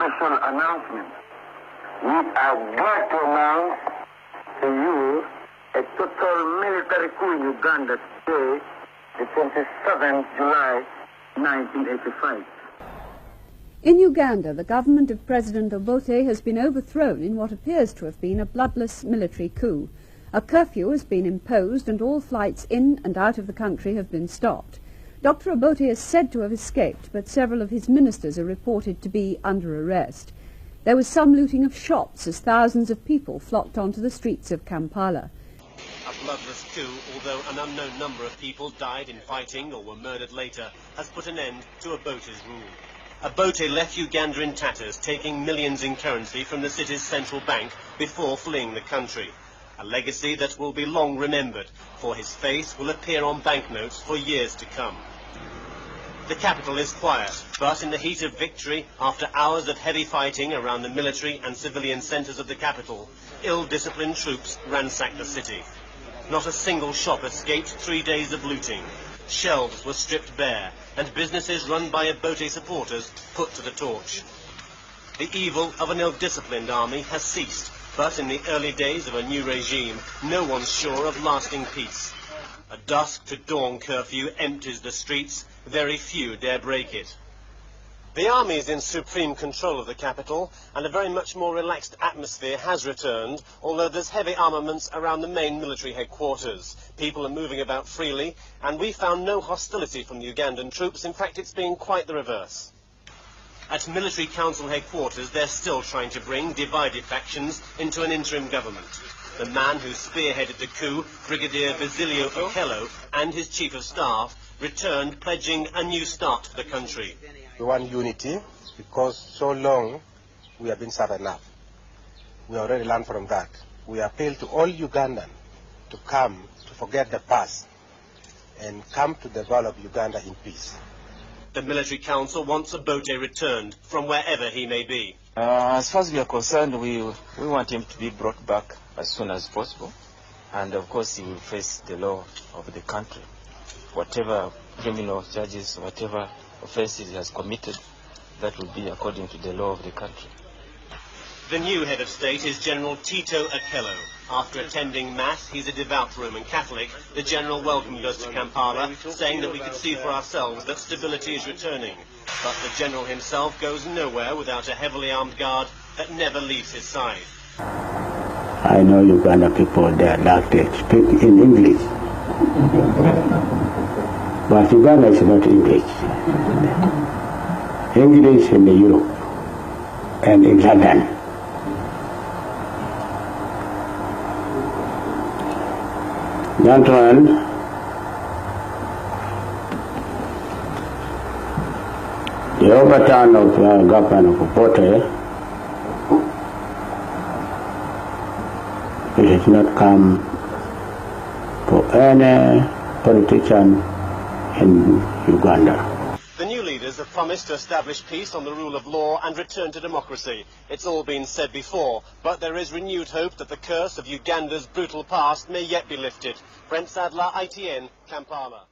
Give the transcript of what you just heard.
special announcement. We are glad to announce to you a total military coup in Uganda today, the 27th July, 1985. In Uganda, the government of President Obote has been overthrown in what appears to have been a bloodless military coup. A curfew has been imposed and all flights in and out of the country have been stopped. Dr. Obote is said to have escaped, but several of his ministers are reported to be under arrest. There was some looting of shops as thousands of people flocked onto the streets of Kampala. A bloodless coup, although an unknown number of people died in fighting or were murdered later, has put an end to Obote's rule. Obote left Uganda in tatters, taking millions in currency from the city's central bank before fleeing the country. A legacy that will be long remembered, for his face will appear on banknotes for years to come. The capital is quiet, but in the heat of victory, after hours of heavy fighting around the military and civilian centres of the capital, ill-disciplined troops ransacked the city. Not a single shop escaped 3 days of looting. Shelves were stripped bare, and businesses run by Obote supporters put to the torch. The evil of an ill-disciplined army has ceased, but in the early days of a new regime, no one's sure of lasting peace. A dusk to dawn curfew empties the streets, very few dare break it. The army is in supreme control of the capital, and a very much more relaxed atmosphere has returned, although there's heavy armaments around the main military headquarters. People are moving about freely, and we found no hostility from the Ugandan troops. In fact, it's been quite the reverse. At military council headquarters, they're still trying to bring divided factions into an interim government. The man who spearheaded the coup, Brigadier Basilio Okello, and his chief of staff, returned pledging a new start to the country. We want unity because so long we have been served enough. We already learned from that. We appeal to all Ugandans to come to forget the past and come to develop Uganda in peace. The military council wants Obote returned from wherever he may be. As far as we are concerned, we want him to be brought back as soon as possible. And of course he will face the law of the country. Whatever criminal charges, whatever offences he has committed, that will be according to the law of the country. The new head of state is General Tito Okello. After attending Mass, he's a devout Roman Catholic. The General welcomed us to Kampala, saying that we could see for ourselves that stability is returning. But the General himself goes nowhere without a heavily armed guard that never leaves his side. I know Uganda people, they like to speak in English. But Uganda is not English. English in Europe and in London. Gentlemen, the overturn of government of Obote, it has not come for any politician in Uganda. The new leaders have promised to establish peace on the rule of law and return to democracy. It's all been said before, but there is renewed hope that the curse of Uganda's brutal past may yet be lifted. Brent Sadler, ITN, Kampala.